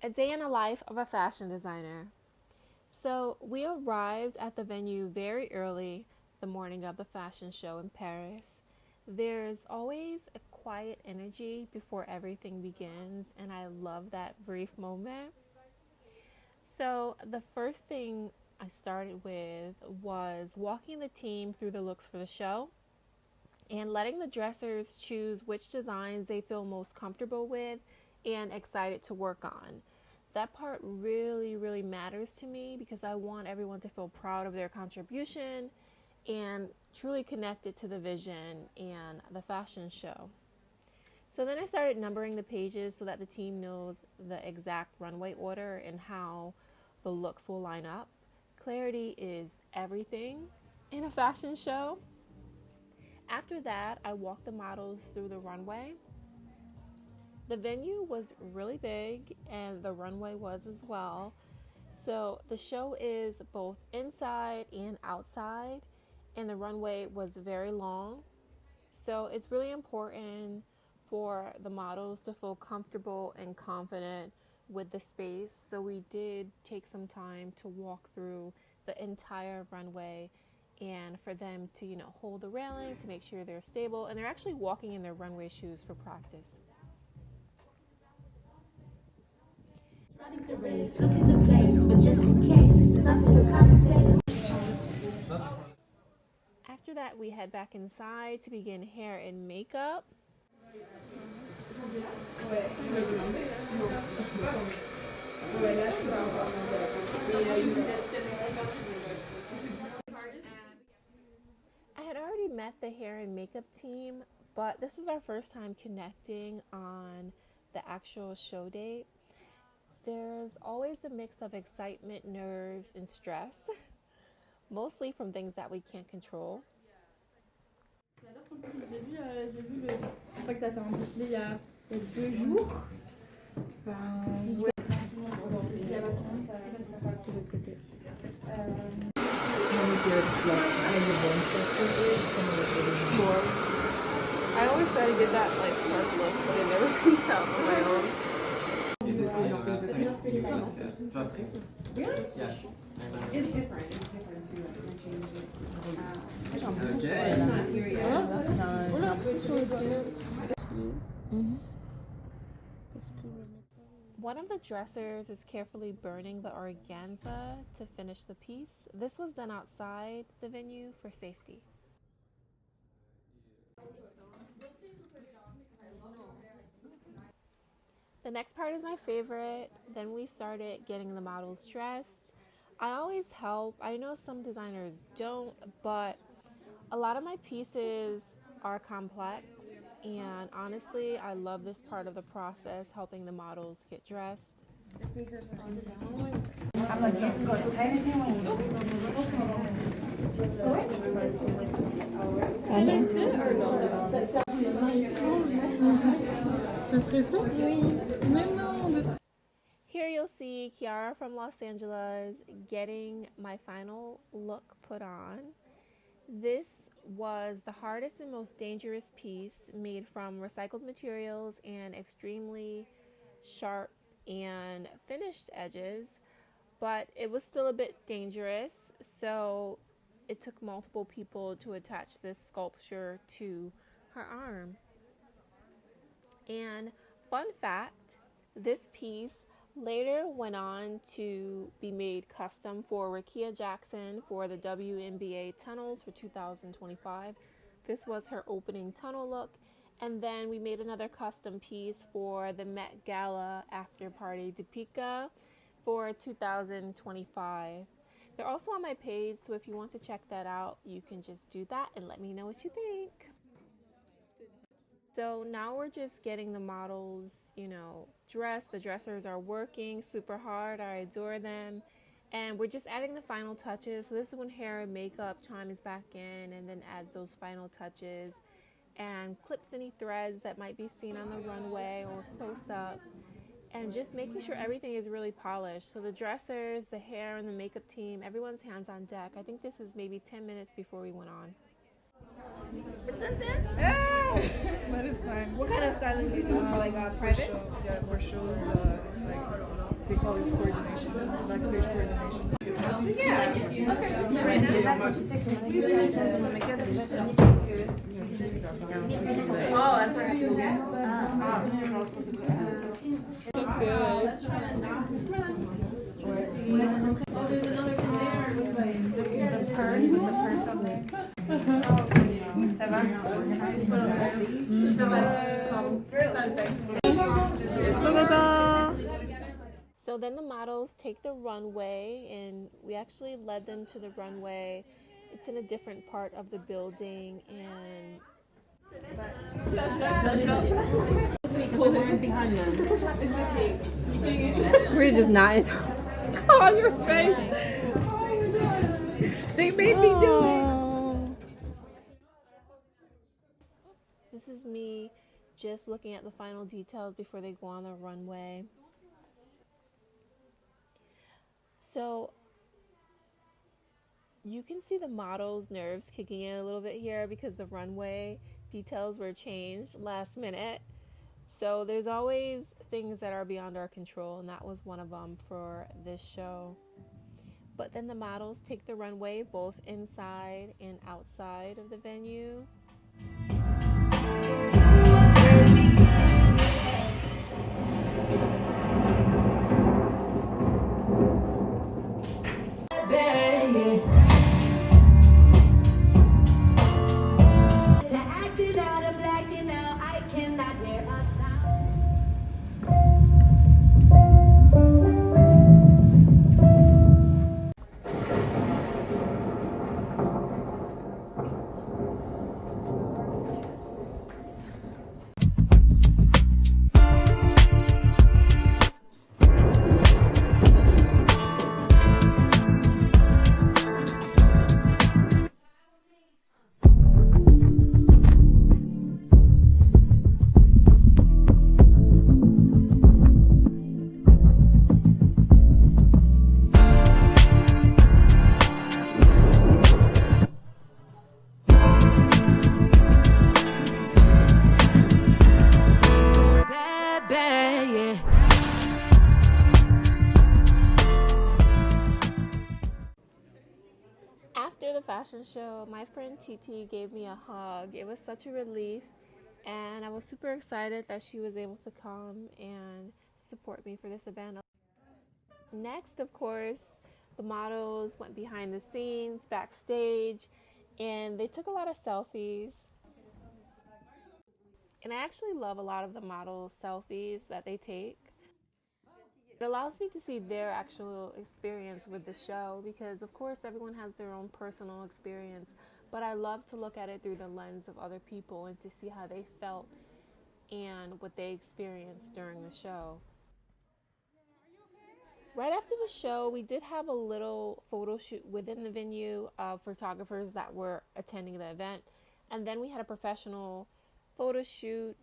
A day in the life of a fashion designer. So we arrived at the venue very early the morning of the fashion show in Paris. There's always a quiet energy before everything begins, and I love that brief moment. So the first thing I started with was walking the team through the looks for the show and letting the dressers choose which designs they feel most comfortable with and excited to work on. That part really matters to me because I want everyone to feel proud of their contribution and truly connected to the vision and the fashion show. So then I started numbering the pages so that the team knows the exact runway order and how the looks will line up. Clarity is everything in a fashion show. After that, I walked the models through the runway. The venue was really big and the runway was as well. So the show is both inside and outside, and the runway was very long. So it's really important for the models to feel comfortable and confident with the space. So we did take some time to walk through the entire runway and for them to, hold the railing to make sure they're stable. And they're actually walking in their runway shoes for practice. Running the race, look at the place, but just in case, there's something to come and say. After that, we head back inside to begin hair and makeup. I had already met the hair and makeup team, but this is our first time connecting on the actual show date. There's always a mix of excitement, nerves, and stress, mostly from things that we can't control. J'ai vu je crois que tu as fait un défilé il y a 2 jours. I always try to get that sharp look, but it never comes out on my own. Yes. It's different. It's different too. I changed it. Okay. I'm not here yet. One of the dressers is carefully burning the organza to finish the piece. This was done outside the venue for safety. The next part is my favorite. Then we started getting the models dressed. I always help. I know some designers don't, but a lot of my pieces are complex. And honestly, I love this part of the process, helping the models get dressed. Here you'll see Kiara from Los Angeles getting my final look put on. This was the hardest and most dangerous piece, made from recycled materials and extremely sharp and finished edges, but it was still a bit dangerous, so it took multiple people to attach this sculpture to her arm. And fun fact, this piece later went on to be made custom for Rakia Jackson for the WNBA tunnels for 2025. This was her opening tunnel look. And then we made another custom piece for the Met Gala after party Deepika for 2025. They're also on my page, so if you want to check that out, you can just do that and let me know what you think. So now we're just getting the models, dressed. The dressers are working super hard. I adore them. And we're just adding the final touches. So this is when hair and makeup chimes back in and then adds those final touches and clips any threads that might be seen on the runway or close up. And just making sure everything is really polished. So the dressers, the hair, and the makeup team, everyone's hands on deck. I think this is maybe 10 minutes before we went on. It's intense. Yeah, but it's fine. What kind of styling do you do for private? Yeah, for shows, they call it coordination, backstage coordination. Yeah. Oh, that's right. Oh, there's another one there with the purse on there. Ça va? So then the models take the runway, and we actually led them to the runway. It's in a different part of the building, and Behind them. we're just not on your face. They made me do it. This is me just looking at the final details before they go on the runway. So you can see the model's nerves kicking in a little bit here because the runway details were changed last minute. So there's always things that are beyond our control, and that was one of them for this show. But then the models take the runway both inside and outside of the venue. After the fashion show, my friend TT gave me a hug. It was such a relief, and I was super excited that she was able to come and support me for this event. Next, of course, the models went behind the scenes, backstage, and they took a lot of selfies. And I actually love a lot of the model selfies that they take. It allows me to see their actual experience with the show because, of course, everyone has their own personal experience, but I love to look at it through the lens of other people and to see how they felt and what they experienced during the show. Right after the show, we did have a little photo shoot within the venue of photographers that were attending the event, and then we had a professional photo shoot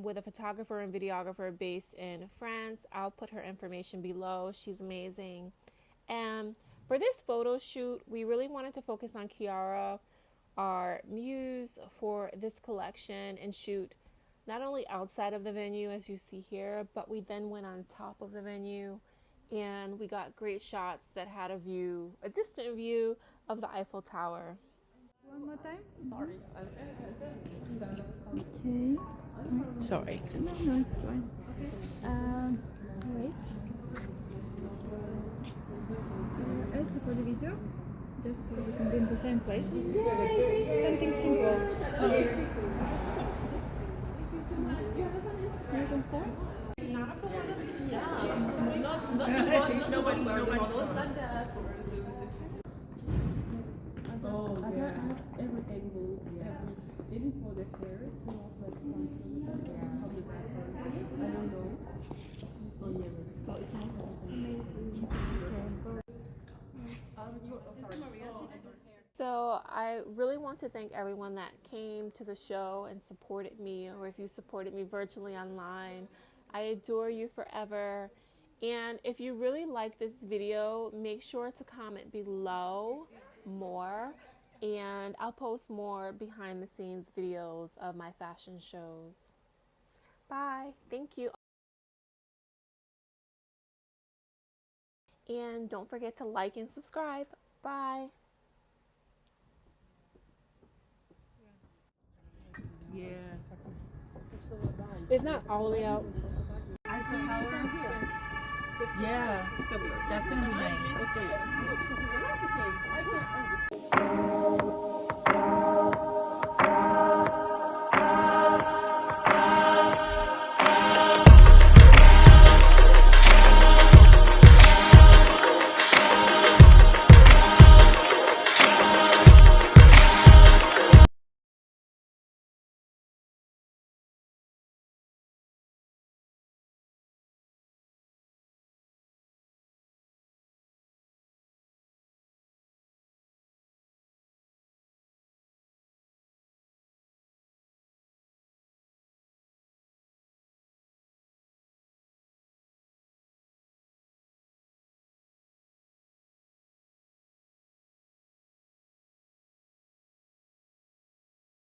with a photographer and videographer based in France. I'll put her information below. She's amazing. And for this photo shoot, we really wanted to focus on Kiara, our muse for this collection, and shoot not only outside of the venue as you see here, but we then went on top of the venue and we got great shots that had a distant view of the Eiffel Tower. One more time? Sorry. Okay. Sorry. No, it's fine. Wait. Also for the video, just we can be in the same place. Yay! Something simple. You can start? Nobody knows like that. Oh, I got every angles, even for the hair, you know, like something probably I don't know. So yeah, so it's not amazing. So I really want to thank everyone that came to the show and supported me, or if you supported me virtually online. I adore you forever. And if you really like this video, make sure to comment below more, and I'll post more behind the scenes videos of my fashion shows. Bye. Thank you. And don't forget to like and subscribe. Bye. Yeah. It's not all the way out. Eiffel Tower. Yeah. That's gonna be nice.